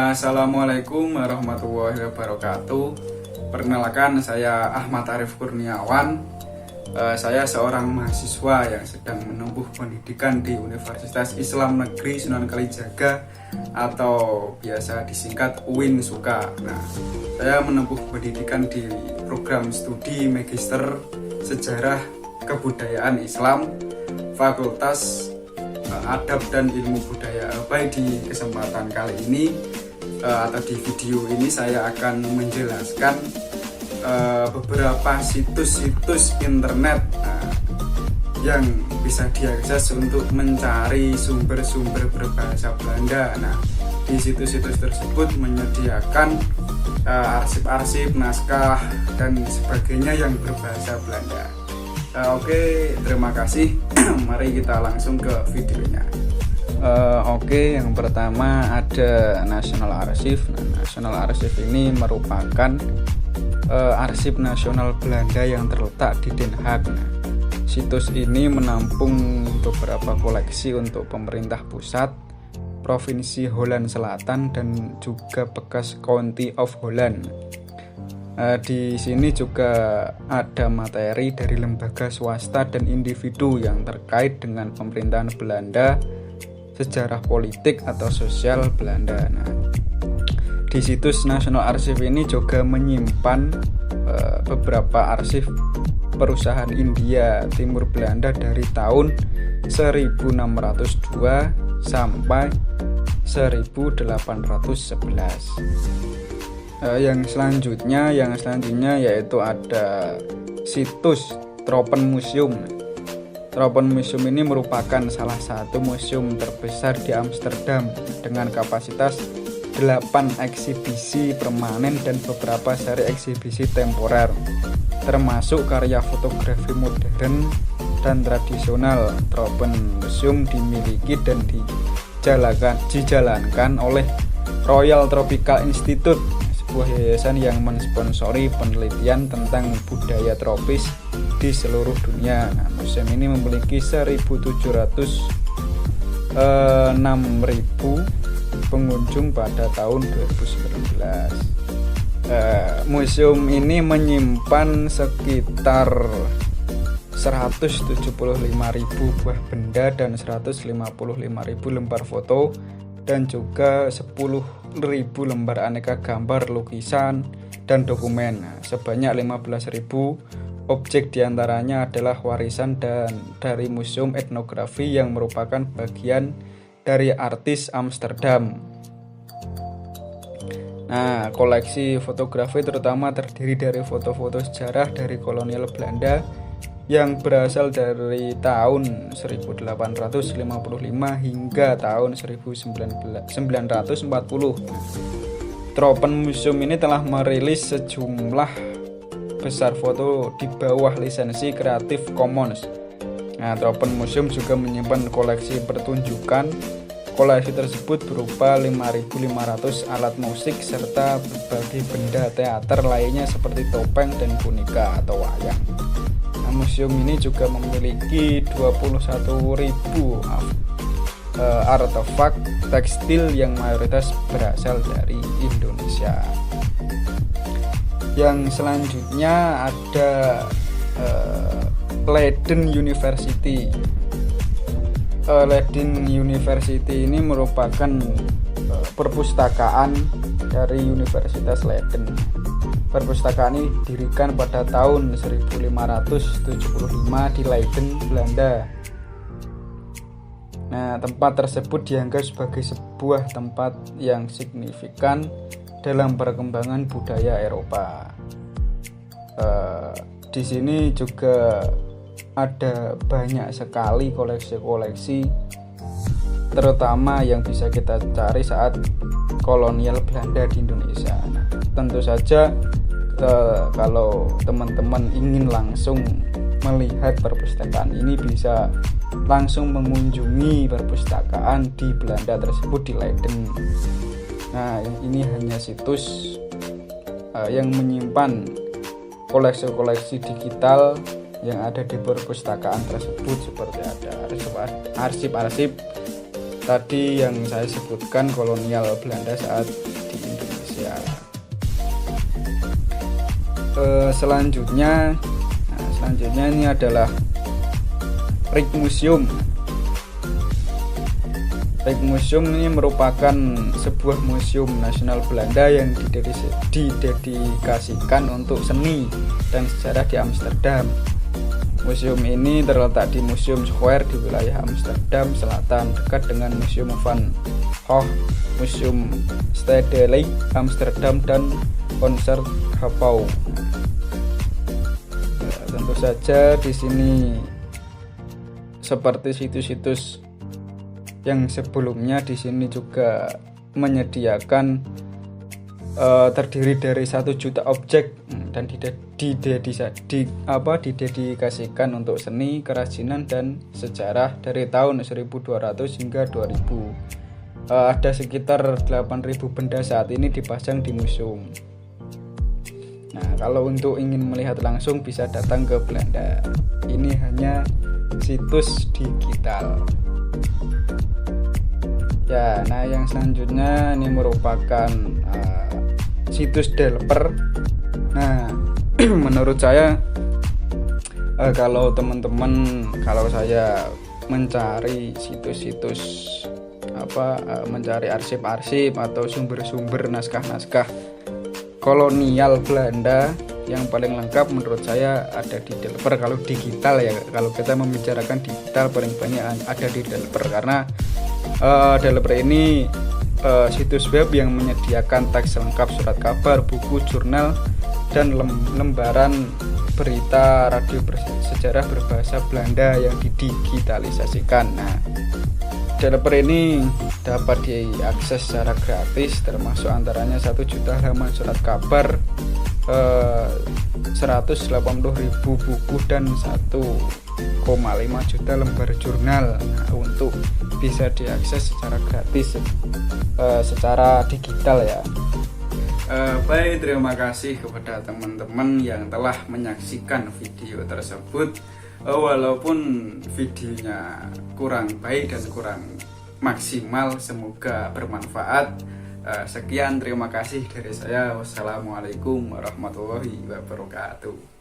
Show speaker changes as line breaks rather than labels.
Assalamualaikum warahmatullahi wabarakatuh. Perkenalkan, saya Ahmad Arif Kurniawan. Saya seorang mahasiswa yang sedang menempuh pendidikan di Universitas Islam Negeri Sunan Kalijaga atau biasa disingkat UIN-Suka. Nah, saya menempuh pendidikan di program studi Magister Sejarah Kebudayaan Islam Fakultas Adab dan Ilmu Budaya. Baik, di kesempatan kali ini atau di video ini saya akan menjelaskan beberapa situs-situs internet yang bisa diakses untuk mencari sumber-sumber berbahasa Belanda. Nah, di situs-situs tersebut menyediakan arsip-arsip, naskah dan sebagainya yang berbahasa Belanda. Oke, terima kasih. Mari kita langsung ke videonya. Oke, yang pertama ada National Archive. Nah, National Archive ini merupakan arsip nasional Belanda yang terletak di Den Haag. Nah, situs ini menampung beberapa koleksi untuk pemerintah pusat, Provinsi Holland Selatan, dan juga bekas County of Holland. Di sini juga ada materi dari lembaga swasta dan individu yang terkait dengan pemerintahan Belanda, sejarah politik atau sosial Belanda. Nah, di situs National Archive ini juga menyimpan beberapa arsip perusahaan India Timur Belanda dari tahun 1602 sampai 1811. Yang selanjutnya yaitu ada situs Tropenmuseum. Tropenmuseum ini merupakan salah satu museum terbesar di Amsterdam dengan kapasitas 8 eksibisi permanen dan beberapa seri eksibisi temporer, termasuk karya fotografi modern dan tradisional. Tropenmuseum dimiliki dan dijalankan oleh Royal Tropical Institute, sebuah yayasan yang mensponsori penelitian tentang budaya tropis di seluruh dunia. Nah, museum ini memiliki 1.706.000 pengunjung pada tahun 2019. Museum ini menyimpan sekitar 175.000 buah benda dan 155.000 lembar foto, dan juga 10.000 lembar aneka gambar, lukisan, dan dokumen. Nah, sebanyak 15.000 objek diantaranya adalah warisan dari Museum Etnografi yang merupakan bagian dari Artis Amsterdam. Nah, koleksi fotografi terutama terdiri dari foto-foto sejarah dari kolonial Belanda yang berasal dari tahun 1855 hingga tahun 1940. Tropenmuseum ini telah merilis sejumlah besar foto di bawah lisensi Creative Commons. Nah, Tropenmuseum juga menyimpan koleksi pertunjukan. Koleksi tersebut berupa 5.500 alat musik serta berbagai benda teater lainnya seperti topeng dan boneka atau wayang. Museum ini juga memiliki 21.000 artefak tekstil yang mayoritas berasal dari Indonesia. Yang selanjutnya ada Leiden University. Leiden University ini merupakan perpustakaan dari Universitas Leiden. Perpustakaan ini didirikan pada tahun 1575 di Leiden, Belanda. Nah, tempat tersebut dianggap sebagai sebuah tempat yang signifikan dalam perkembangan budaya Eropa. Di sini juga ada banyak sekali koleksi-koleksi, terutama yang bisa kita cari saat kolonial Belanda di Indonesia. Nah, tentu saja kalau teman-teman ingin langsung melihat perpustakaan ini, bisa langsung mengunjungi perpustakaan di Belanda tersebut di Leiden. Nah, ini hanya situs yang menyimpan koleksi-koleksi digital yang ada di perpustakaan tersebut, seperti ada arsip-arsip tadi yang saya sebutkan kolonial Belanda saat di Indonesia. Selanjutnya ini adalah Rijksmuseum. Rijksmuseum ini merupakan sebuah museum nasional Belanda yang didedikasikan untuk seni dan sejarah di Amsterdam. Museum ini terletak di Museum Square di wilayah Amsterdam Selatan, dekat dengan Museum Van Gogh, Museum Stedelijk Amsterdam, dan Concertgebouw. Tentu saja di sini seperti situs-situs yang sebelumnya, di sini juga menyediakan terdiri dari 1 juta objek dan didedikasikan untuk seni, kerajinan, dan sejarah dari tahun 1200 hingga 2000. Ada sekitar 8.000 benda saat ini dipasang di museum. Nah, kalau untuk ingin melihat langsung bisa datang ke Belanda. Ini hanya situs digital. Ya, nah yang selanjutnya ini merupakan situs developer. Nah, menurut saya kalau teman-teman, kalau saya mencari situs-situs mencari arsip-arsip atau sumber-sumber naskah-naskah kolonial Belanda, yang paling lengkap menurut saya ada di developer. Kalau digital ya, kalau kita membicarakan digital paling banyak ada di developer, karena developer ini situs web yang menyediakan teks lengkap, surat kabar, buku, jurnal, dan lembaran berita radio sejarah berbahasa Belanda yang didigitalisasikan. Nah, developer ini dapat diakses secara gratis, termasuk antaranya 1 juta halaman surat kabar, 180.000 buku, dan 1,5 juta lembar jurnal. Nah, untuk bisa diakses secara gratis secara digital ya. Baik, terima kasih kepada teman-teman yang telah menyaksikan video tersebut. Walaupun videonya kurang baik dan kurang maksimal, semoga bermanfaat. Sekian, terima kasih dari saya. Wassalamualaikum warahmatullahi wabarakatuh.